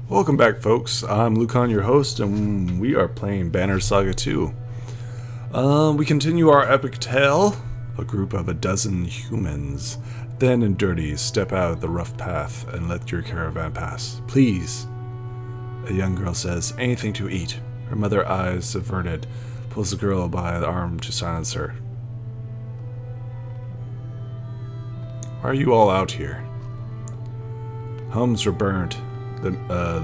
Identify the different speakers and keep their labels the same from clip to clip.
Speaker 1: Welcome back, folks. I'm Lucan, your host, and we are playing Banner Saga 2. We continue our epic tale. A group of a dozen humans, thin and dirty, step out of the rough path and let your caravan pass. Please, a young girl says, anything to eat. Her mother, eyes averted, pulls the girl by the arm to silence her. Why are you all out here? Homes were burned. The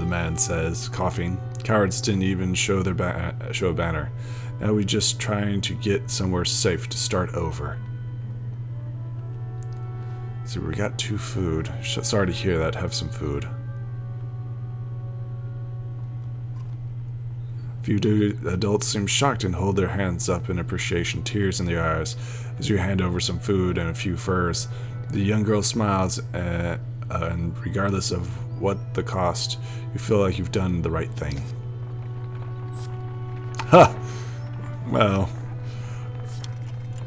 Speaker 1: man says, coughing. Cowards didn't even show a banner. Now we just trying to get somewhere safe to start over. So we got 2 food. Sorry to hear that. Have some food. A few adults seem shocked and hold their hands up in appreciation, tears in their eyes, as you hand over some food and a few furs. The young girl smiles, and regardless of what the cost, you feel like you've done the right thing. Ha! Well,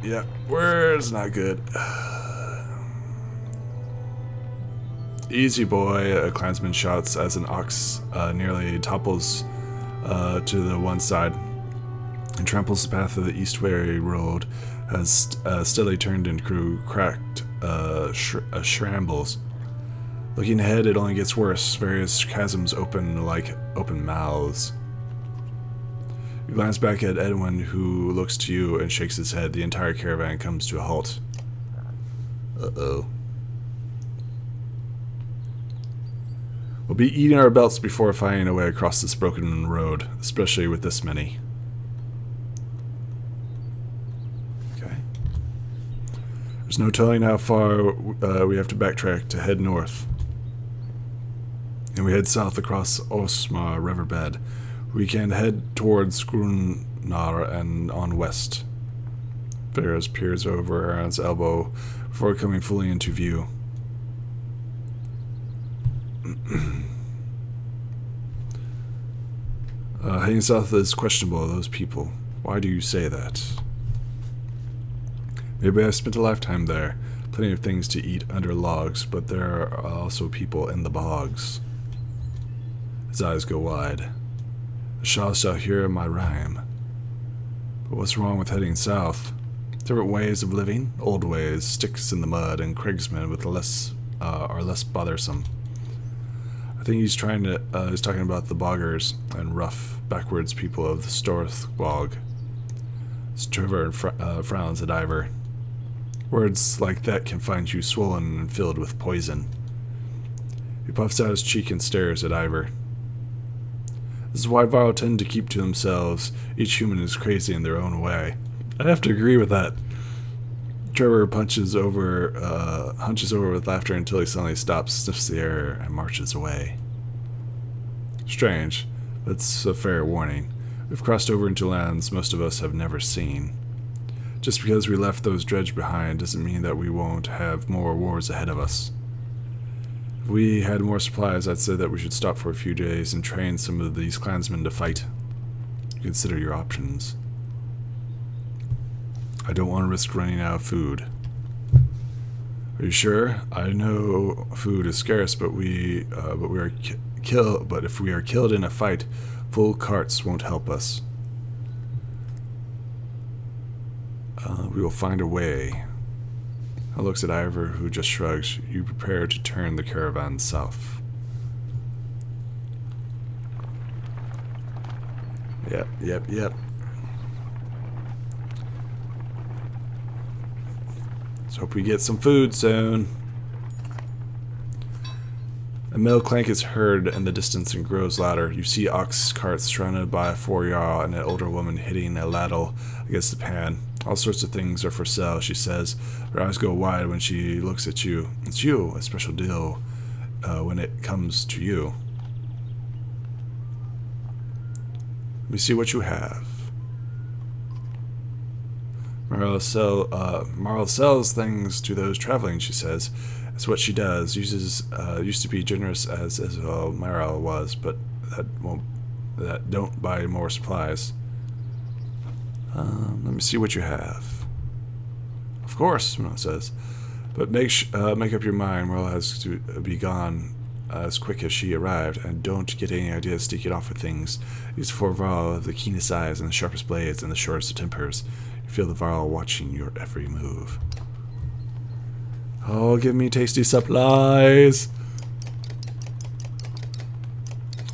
Speaker 1: yeah, word's not good. Easy boy, a clansman shouts as an ox nearly topples to the one side and tramples the path of the Eastway Road has steadily turned into cracked shambles. Looking ahead, it only gets worse. Various chasms open like open mouths. You glance back at Edwin, who looks to you and shakes his head. The entire caravan comes to a halt. Uh-oh. We'll be eating our belts before finding a way across this broken road, especially with this many. Okay. There's no telling how far we have to backtrack to head north. And we head south across Osma riverbed. We can head towards Grunnar and on west. Ferris peers over Aaron's elbow before coming fully into view. Heading south is questionable, those people. Why do you say that? Maybe I spent a lifetime there. Plenty of things to eat under logs, but there are also people in the bogs. His eyes go wide. The Shah shall hear my rhyme. But what's wrong with heading south? Different ways of living, old ways, sticks in the mud, and Craigsmen with are less bothersome. I think he's talking about the boggers and rough, backwards people of the Storth bog. Trevor frowns at Ivor. Words like that can find you swollen and filled with poison. He puffs out his cheek and stares at Ivor. This is why Varl tend to keep to themselves. Each human is crazy in their own way. I have to agree with that. Trevor hunches over with laughter until he suddenly stops, sniffs the air, and marches away. Strange, but it's a fair warning. We've crossed over into lands most of us have never seen. Just because we left those dredge behind doesn't mean that we won't have more wars ahead of us. If we had more supplies, I'd say that we should stop for a few days and train some of these clansmen to fight. Consider your options. I don't want to risk running out of food. Are you sure? I know food is scarce, but if we are killed in a fight, full carts won't help us. We will find a way. I looks at Ivor, who just shrugs. You prepare to turn the caravan south. Yep. Let's hope we get some food soon. A mill clank is heard in the distance and grows louder. You see ox carts surrounded by a 4-jarl and an older woman hitting a ladle against the pan. All sorts of things are for sale, she says. Her eyes go wide when she looks at you. It's you, a special deal when it comes to you. Let me see what you have. Marla sells things to those traveling, she says. It's what she does. Used to be generous as Isabel Marla was, but that don't buy more supplies. Let me see what you have. course, Mona says. But make up your mind. Merle has to be gone as quick as she arrived, and don't get any ideas sneaking off with things. These four Varl have the keenest eyes and the sharpest blades and the shortest of tempers. You feel the Varl watching your every move. Oh, give me tasty supplies!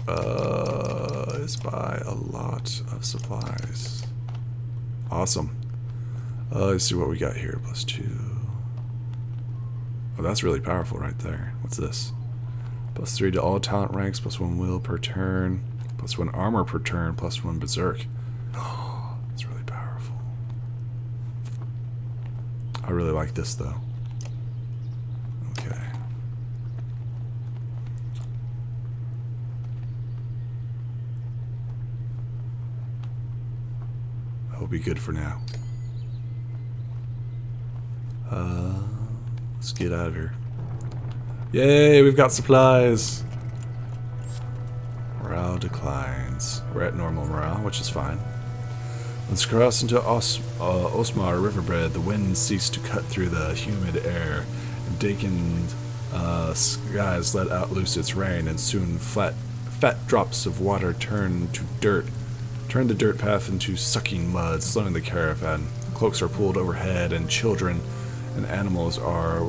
Speaker 1: Let's buy a lot of supplies. Awesome. Let's see what we got here. +2. Oh, that's really powerful right there. What's this? +3 to all talent ranks, +1 will per turn, +1 armor per turn, +1 berserk. Oh, that's really powerful. I really like this though. Okay. That'll be good for now. Let's get out of here. Yay, we've got supplies. Morale declines. We're at normal morale, which is fine. Let's cross into Osmar riverbed. The wind ceased to cut through the humid air. Darkened skies let out loose its rain, and soon fat drops of water turned the dirt path into sucking mud, slowing the caravan. Cloaks are pulled overhead, and children and animals are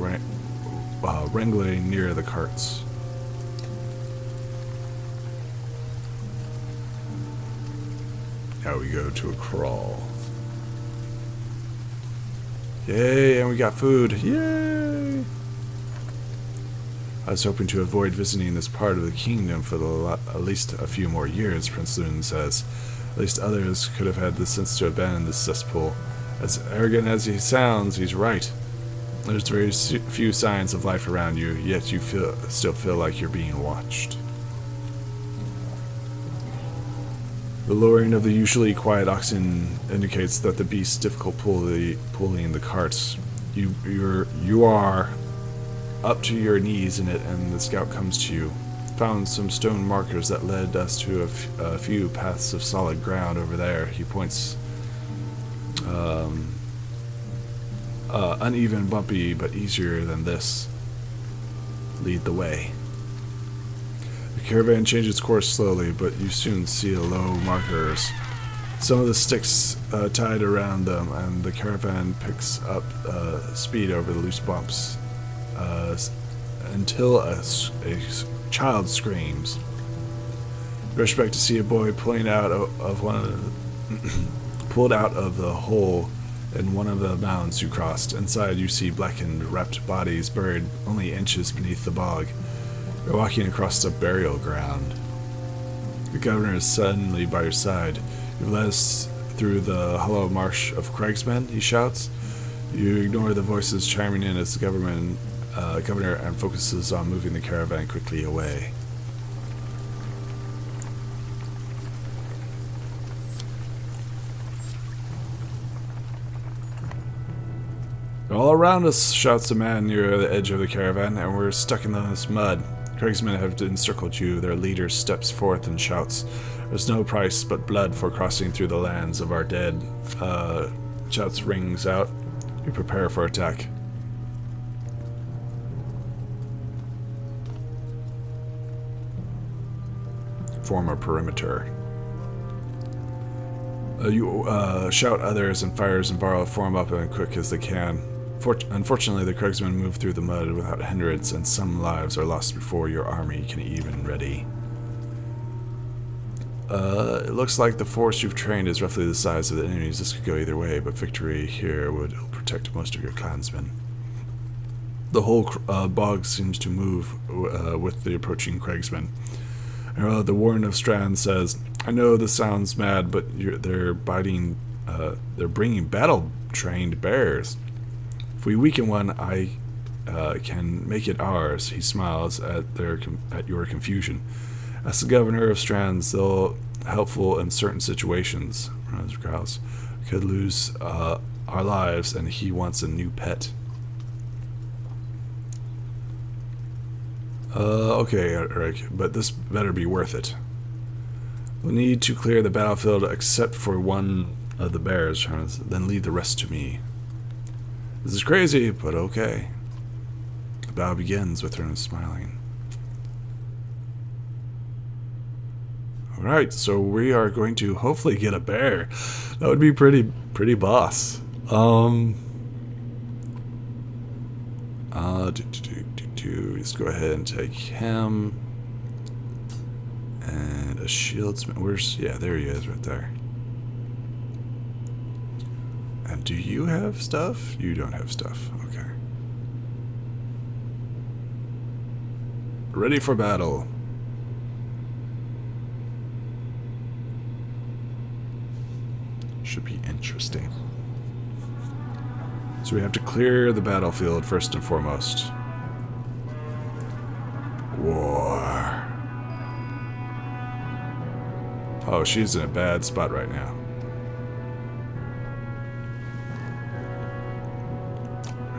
Speaker 1: wrangling near the carts. Now we go to a crawl. Yay, and we got food. Yay! I was hoping to avoid visiting this part of the kingdom for at least a few more years, Prince Lune says. At least others could have had the sense to abandon this cesspool. As arrogant as he sounds, he's right. There's very few signs of life around you, yet you still feel like you're being watched. The lowering of the usually quiet oxen indicates that the beast's difficult pulling the carts. You are up to your knees in it, and the scout comes to you. Found some stone markers that led us to a few paths of solid ground over there. He points. Uneven, bumpy, but easier than this. Lead the way. The caravan changes course slowly, but you soon see low markers. Some of the sticks tied around them, and the caravan picks up speed over the loose bumps until a child screams. Rush back to see a boy pulled out of the hole in one of the mounds you crossed. Inside you see blackened, wrapped bodies buried only inches beneath the bog. You're walking across the burial ground. The governor is suddenly by your side. You've led us through the hollow marsh of Craigsmen, he shouts. You ignore the voices chiming in as the governor and focuses on moving the caravan quickly away. All around us, shouts a man near the edge of the caravan, and we're stuck in this mud. Craigsmen have encircled you. Their leader steps forth and shouts, "There's no price but blood for crossing through the lands of our dead." Shouts rings out. You prepare for attack. Form a perimeter. You shout others, and fires and Varl form up as quick as they can. Unfortunately, the Craigsmen move through the mud without hindrance, and some lives are lost before your army can even ready. It looks like the force you've trained is roughly the size of the enemies. This could go either way, but victory here would protect most of your clansmen. The whole bog seems to move with the approaching Craigsmen. The Warden of Strand says, "I know this sounds mad, but they're bringing battle-trained bears. If we weaken one, I can make it ours." He smiles at your confusion. As the governor of Strands, they'll helpful in certain situations. Growls. Could lose our lives, and he wants a new pet. Okay, Eric, but this better be worth it. We'll need to clear the battlefield except for one of the bears, then leave the rest to me. This is crazy, but okay. The battle begins with her smiling. Alright, so we are going to hopefully get a bear. That would be pretty boss. Let's go ahead and take him. And a shieldsman. Where's... Yeah, there he is right there. And do you have stuff? You don't have stuff. Okay. Ready for battle. Should be interesting. So we have to clear the battlefield first and foremost. War. Oh, she's in a bad spot right now.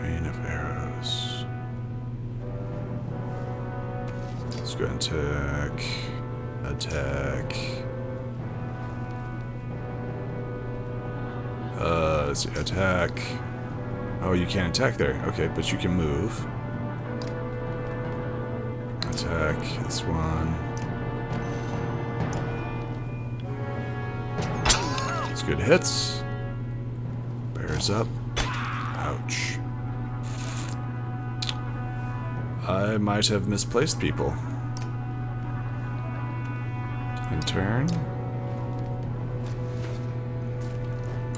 Speaker 1: Rain of arrows. Let's go and attack. Attack. Let's see, attack. Oh, you can't attack there. Okay, but you can move. Attack this one. It's good hits. Bears up. Ouch. I might have misplaced people. In turn.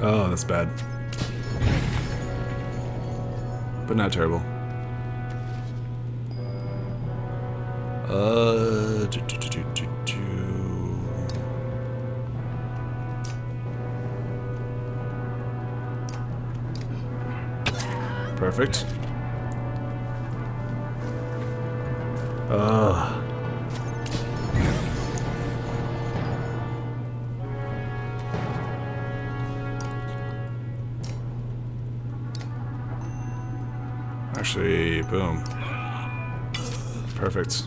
Speaker 1: Oh, that's bad. But not terrible. Perfect. Actually, boom. Perfect.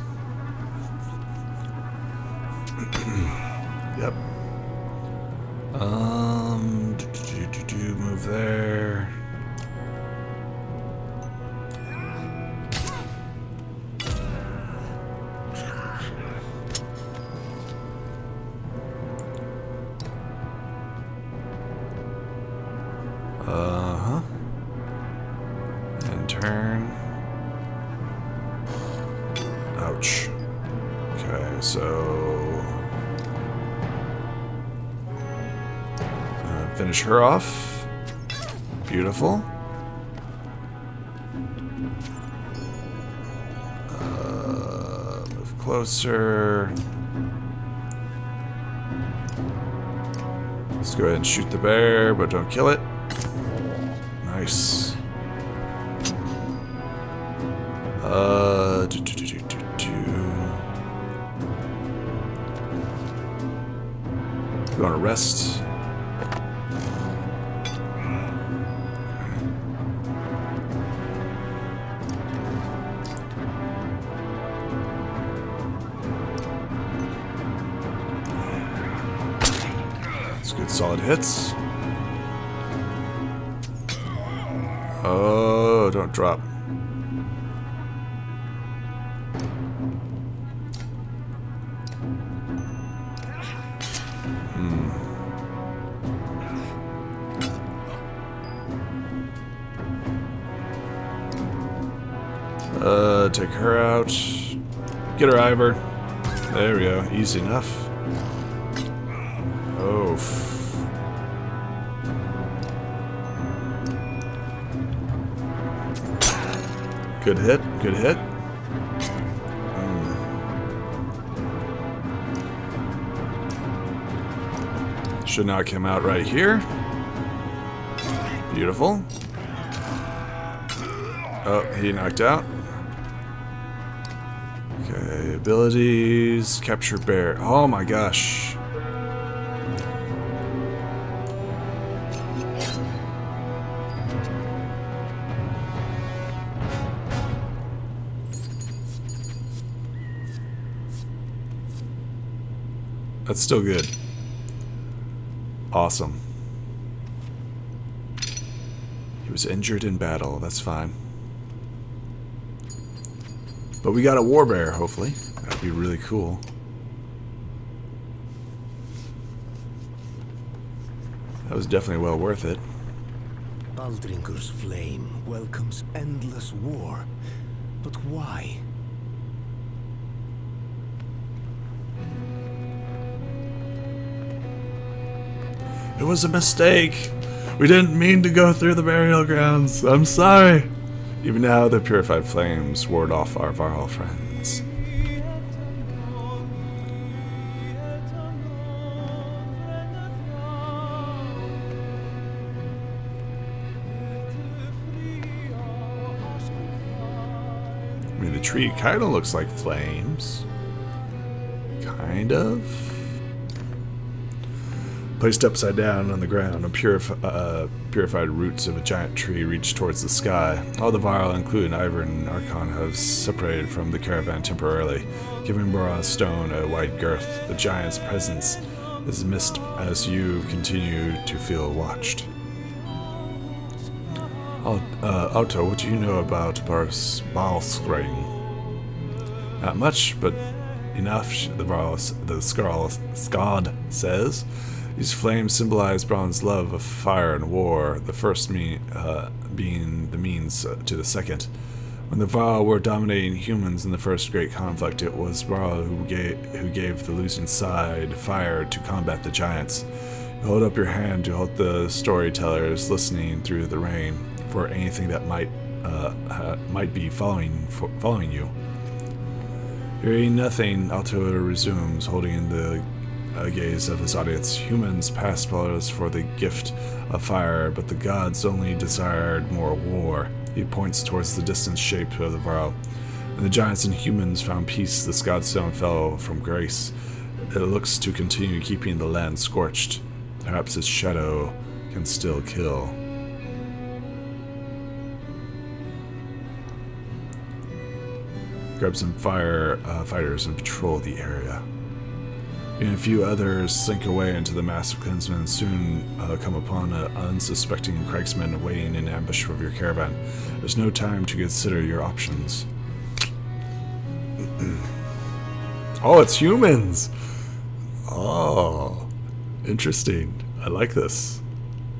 Speaker 1: Yep. Move there. And turn. Ouch. Okay, so finish her off. Beautiful. Move closer. Let's go ahead and shoot the bear, but don't kill it. Nice. You want to rest? It's good, solid hits. Oh, don't drop. Take her out. Get her, Ivor. There we go. Easy enough. Oh. Good hit. Good hit. Should knock him out right here. Beautiful. Oh, he knocked out. Okay, abilities. Capture bear. Oh my gosh. That's still good. Awesome. He was injured in battle. That's fine. But we got a war bear, hopefully. That'd be really cool. That was definitely well worth it.
Speaker 2: Aldrinker's flame welcomes endless war. But why?
Speaker 1: It was a mistake. We didn't mean to go through the burial grounds. I'm sorry. Even now, the purified flames ward off our Varl friends. I mean, the tree kind of looks like flames. Kind of. Placed upside down on the ground, purified roots of a giant tree reach towards the sky. All the Varl, including Ivor and Archon, have separated from the caravan temporarily, giving Bora's stone a wide girth. The giant's presence is missed as you continue to feel watched. Otto, what do you know about Balskring? Not much, but enough, the Skald says. These flames symbolize Braun's love of fire and war, the first being the means to the second. When the Varl were dominating humans in the first great conflict, it was Varl who gave the losing side fire to combat the giants. You hold up your hand to help the storytellers listening through the rain for anything that might be following you. Hearing nothing, Alto resumes, holding in the gaze of his audience. Humans passed us for the gift of fire, but the gods only desired more war. He points towards the distant shape of the Varl. When the giants and humans found peace, this godstone fell from grace. It looks to continue keeping the land scorched. Perhaps its shadow can still kill. Grab some fighters and patrol the area. And a few others slink away into the massive clansmen and soon come upon an unsuspecting Craigsman waiting in ambush of your caravan. There's no time to consider your options. Oh, it's humans! Oh, interesting. I like this.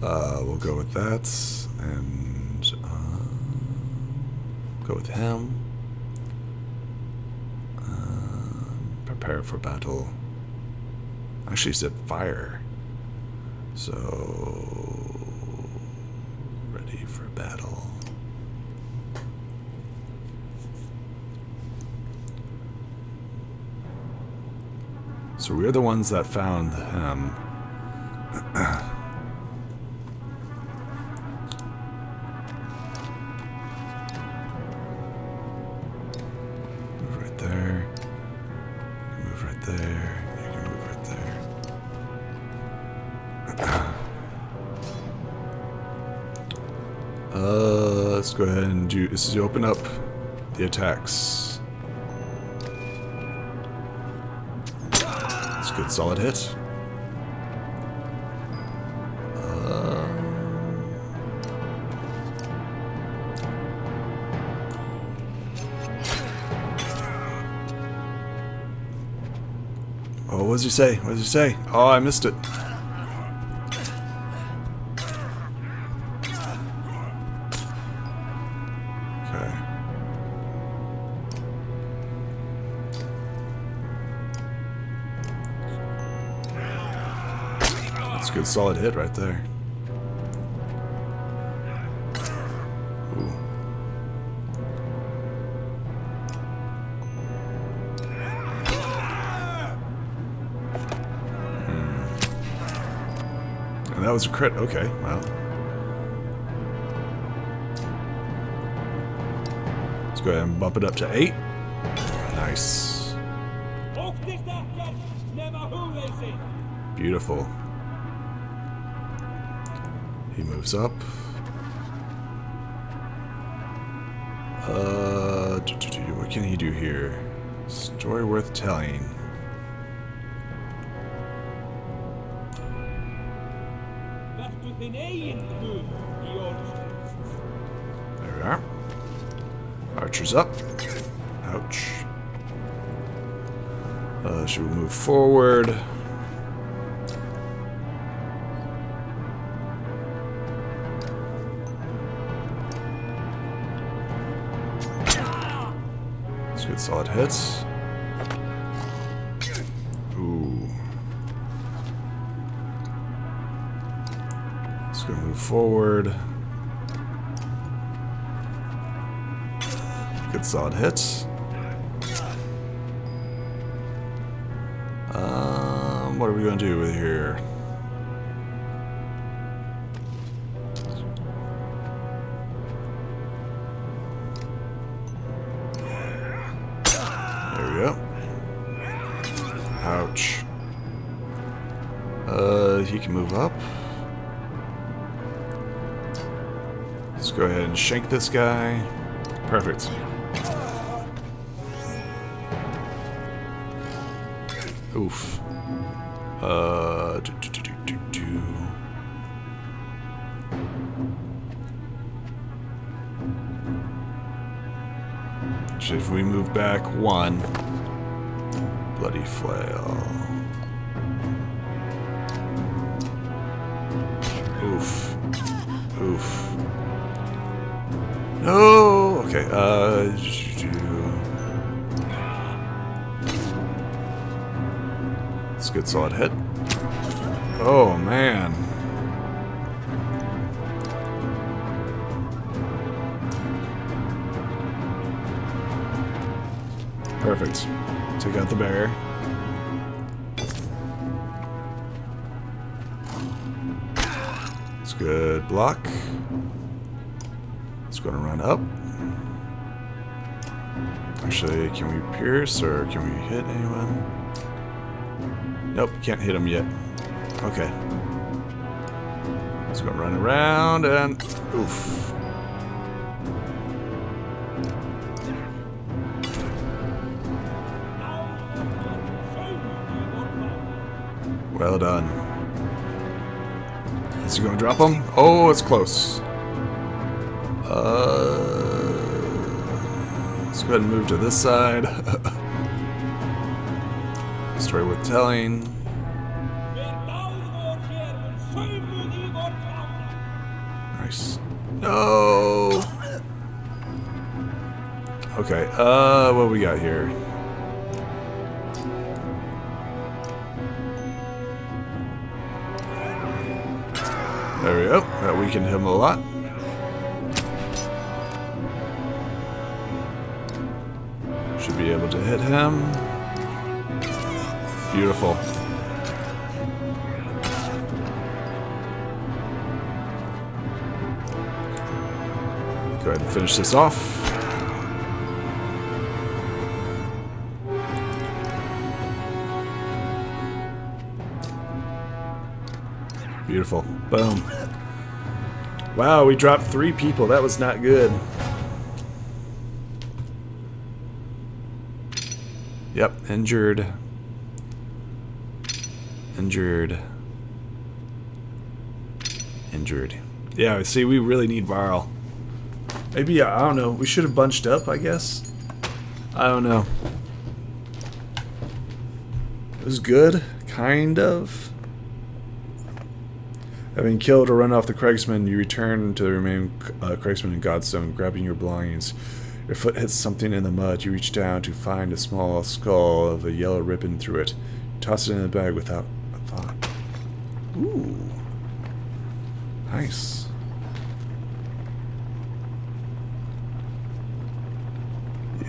Speaker 1: We'll go with that, and go with him. Prepare for battle. Actually said fire. So ready for battle. So we're the ones that found him. Move right there. Move right there. Let's go ahead and do this. Is open up the attacks. That's a good solid hit. Oh, what does he say? What does he say? Oh, I missed it. Good solid hit right there. Ooh. And that was a crit. Okay, well. Let's go ahead and bump it up to 8. Nice. Beautiful. He moves up. What can he do here? Story worth telling. There we are. Archer's up. Ouch. Should we move forward? Good solid hits. Ooh. Let's go move forward. Good solid hits. What are we going to do with here? There we go. Ouch. He can move up. Let's go ahead and shank this guy. Perfect. Oof. If we move back one, bloody flail. Oof. Oof. No. Okay. It's a good solid hit. Oh man. Perfect. Take out the bear. It's good block. It's going to run up. Actually, can we pierce or can we hit anyone? Nope, can't hit him yet. Okay. It's going to run around and oof. Well done. Is he going to drop him? Oh, it's close. Let's go ahead and move to this side. Story worth telling. Nice. No. Okay. What we got here? There we go. That weakened him a lot. Should be able to hit him. Beautiful. Go ahead and finish this off. Beautiful. Boom. Wow, we dropped 3 people. That was not good. Yep, injured. Injured. Injured. Yeah, see, we really need Varl. Maybe, I don't know. We should have bunched up, I guess. I don't know. It was good, kind of. Having killed or run off the Craigsman, you return to the remaining Craigsman in Godstone, grabbing your belongings. Your foot hits something in the mud. You reach down to find a small skull of a yellow ribbon through it. You toss it in the bag without a thought. Ooh. Nice.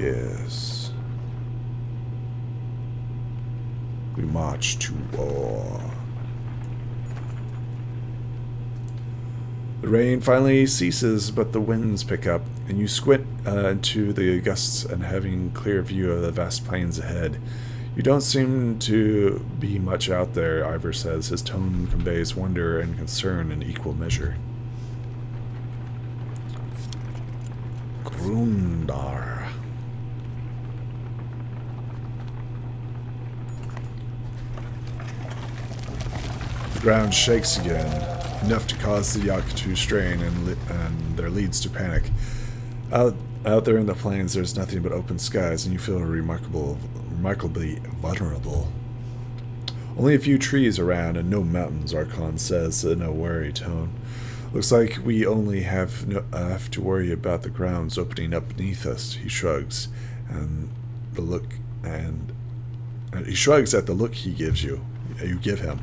Speaker 1: Yes. We march to war. The rain finally ceases, but the winds pick up, and you squint into the gusts and having clear view of the vast plains ahead. You don't seem to be much out there, Ivor says. His tone conveys wonder and concern in equal measure. Grundar. The ground shakes again. Enough to cause the yak to strain and their leads to panic. Out there in the plains, there's nothing but open skies, and you feel remarkably vulnerable. Only a few trees around, and no mountains, Archon says in a wary tone. Looks like we only have to worry about the grounds opening up beneath us, he shrugs, and the look, and he shrugs at the look he gives you. You give him.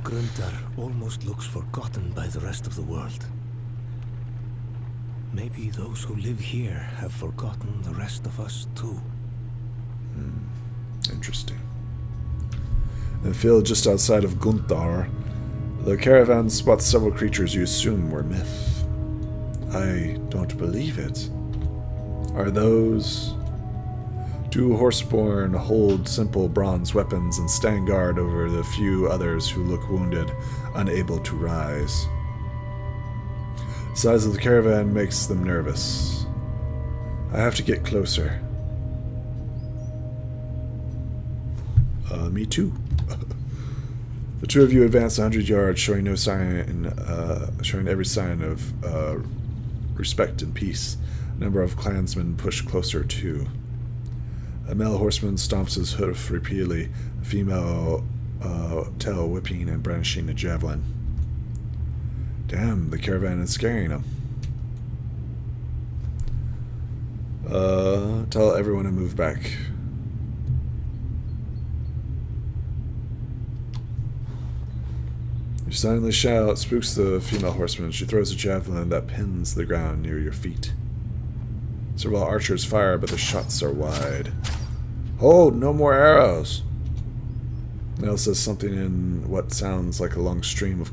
Speaker 2: Gruntar almost looks forgotten by the rest of the world. Maybe those who live here have forgotten the rest of us too.
Speaker 1: Interesting. In the field just outside of Gunthar, the caravan spots several creatures you assume were myth. I don't believe it. Are those... Two horseborn hold simple bronze weapons and stand guard over the few others who look wounded, unable to rise. The size of the caravan makes them nervous. I have to get closer. Me too. The two of you advance 100 yards, showing every sign of respect and peace. A number of clansmen push closer too. A male horseman stomps his hoof repeatedly, a female tail whipping and brandishing a javelin. Damn, the caravan is scaring him. Tell everyone to move back. You silently shout, spooks the female horseman. She throws a javelin that pins the ground near your feet. Several archers fire, but the shots are wide. Hold, no more arrows! Nell says something in what sounds like a long stream of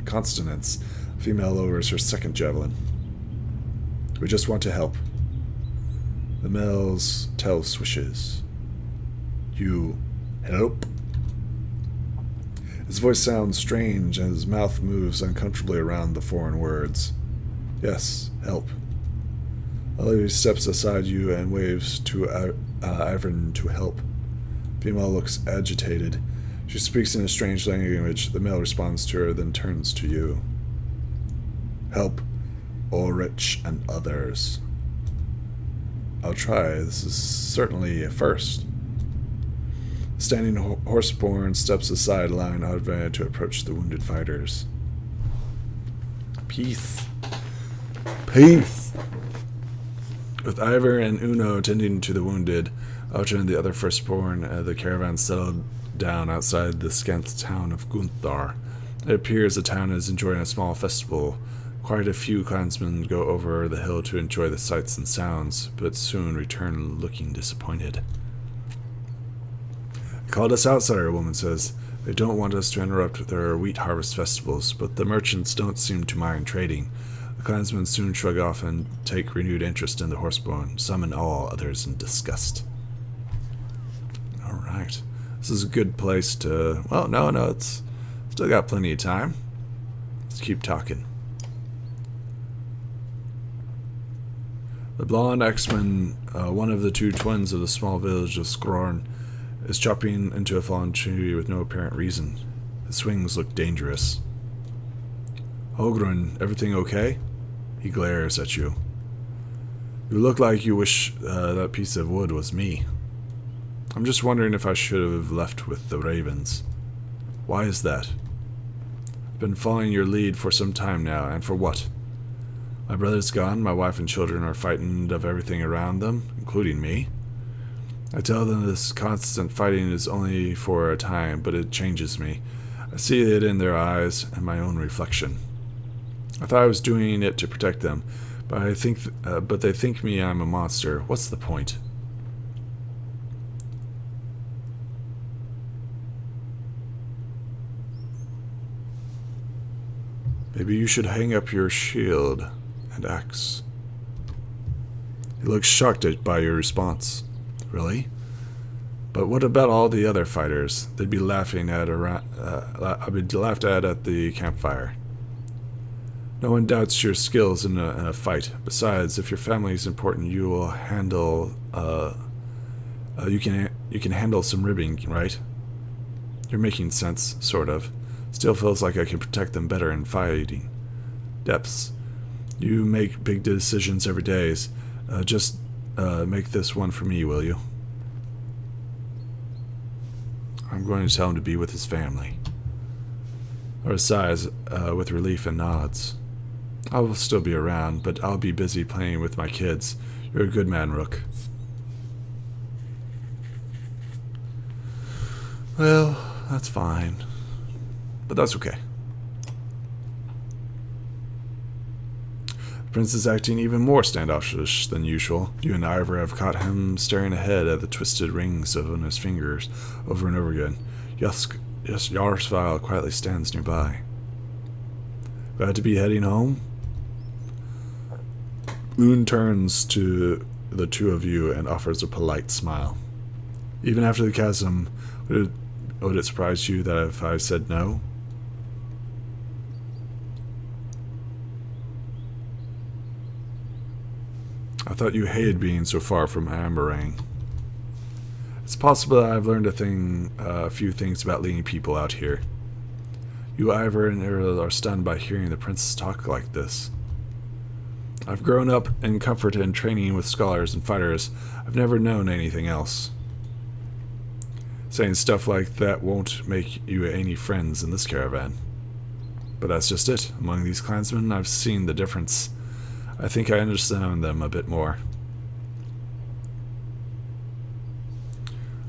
Speaker 1: consonants. The female lowers her second javelin. We just want to help. The male's tail swishes. You help? His voice sounds strange, and his mouth moves uncomfortably around the foreign words. Yes, help. Olivia steps aside you and waves to Ivan to help. Female looks agitated. She speaks in a strange language. The male responds to her, then turns to you. Help Ulrich and others. I'll try. This is certainly a first. Standing horseborn steps aside, allowing Ivan to approach the wounded fighters. Peace. Peace. With Ivor and Uno tending to the wounded, Otra and the other firstborn, the caravan settled down outside the scant town of Gunthar. It appears the town is enjoying a small festival. Quite a few clansmen go over the hill to enjoy the sights and sounds, but soon return looking disappointed. They called us outsider, a woman says. They don't want us to interrupt their wheat harvest festivals, but the merchants don't seem to mind trading. The clansmen soon shrug off and take renewed interest in the horseborn, some in awe, others in disgust. Alright. This is a good place to... Well, no, it's still got plenty of time. Let's keep talking. The blonde X-Men, one of the two twins of the small village of Skrorn, is chopping into a fallen tree with no apparent reason. His swings look dangerous. Hogrun, everything okay? He glares at you. You look like you wish that piece of wood was me. I'm just wondering if I should have left with the ravens. Why is that? I've been following your lead for some time now, and for what? My brother's gone, my wife and children are frightened of everything around them, including me. I tell them this constant fighting is only for a time, but it changes me. I see it in their eyes and my own reflection. I thought I was doing it to protect them, but they think me I'm a monster. What's the point? Maybe you should hang up your shield and axe. He looks shocked by your response. Really? But what about all the other fighters? They'd be laughing at I'd be laughed at the campfire. No one doubts your skills in a fight. Besides, if your family is important, you will handle. You can handle some ribbing, right? You're making sense, sort of. Still feels like I can protect them better in fighting. Depths. You make big decisions every day. Just make this one for me, will you? I'm going to tell him to be with his family. Or sighs with relief and nods. I will still be around, but I'll be busy playing with my kids. You're a good man, Rook. Well, that's fine. But that's okay. The prince is acting even more standoffish than usual. You and Ivor have caught him staring ahead at the twisted rings on his fingers over and over again. Yarsvile quietly stands nearby. Glad to be heading home? Loon turns to the two of you and offers a polite smile. Even after the chasm, would it surprise you that if I said no? I thought you hated being so far from Amberang. It's possible that I've learned a few things about leading people out here. You, Ivor, and Errol are stunned by hearing the princess talk like this. I've grown up in comfort and training with scholars and fighters. I've never known anything else. Saying stuff like that won't make you any friends in this caravan. But that's just it. Among these clansmen, I've seen the difference. I think I understand them a bit more.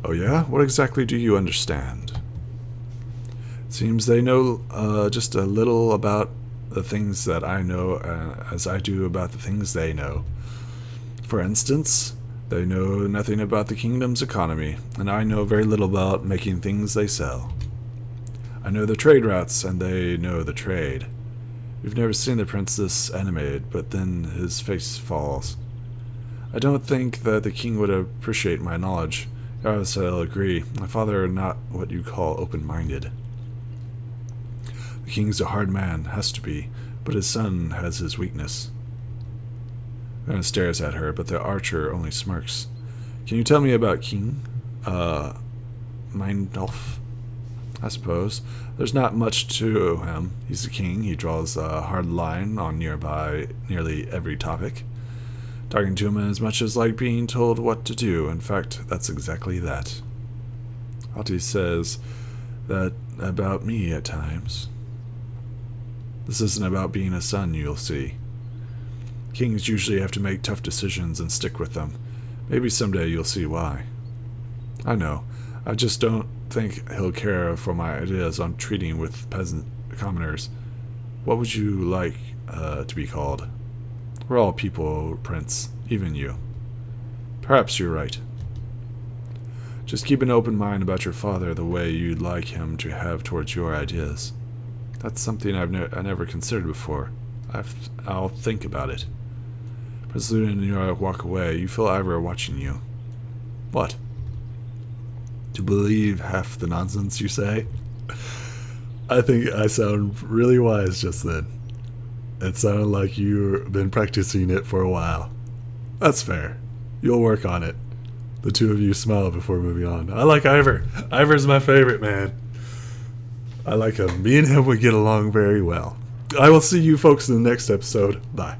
Speaker 1: Oh yeah? What exactly do you understand? Seems they know just a little about the things that I know as I do about the things they know. For instance, they know nothing about the kingdom's economy, and I know very little about making things they sell. I know the trade routes, and they know the trade. We've never seen the princess animated, but then his face falls. I don't think that the king would appreciate my knowledge. Yes, I'll agree. My father not what you call open-minded. The king's a hard man, has to be, but his son has his weakness. Anna stares at her, but the archer only smirks. Can you tell me about King? Mindolf? I suppose. There's not much to him. He's a king. He draws a hard line on nearly every topic. Talking to him is as much as like being told what to do. In fact, that's exactly that. Alti says that about me at times. This isn't about being a son, you'll see. Kings usually have to make tough decisions and stick with them. Maybe someday you'll see why. I know. I just don't think he'll care for my ideas on treating with peasant commoners. What would you like to be called? We're all people, Prince. Even you. Perhaps you're right. Just keep an open mind about your father the way you'd like him to have towards your ideas. That's something I never considered before. I'll think about it. Prince Luna and you walk away. You feel Ivor watching you. What? To believe half the nonsense you say? I think I sound really wise just then. It sounded like you've been practicing it for a while. That's fair. You'll work on it. The two of you smile before moving on. I like Ivor. Ivor's my favorite, man. I like him. Me and him would get along very well. I will see you folks in the next episode. Bye.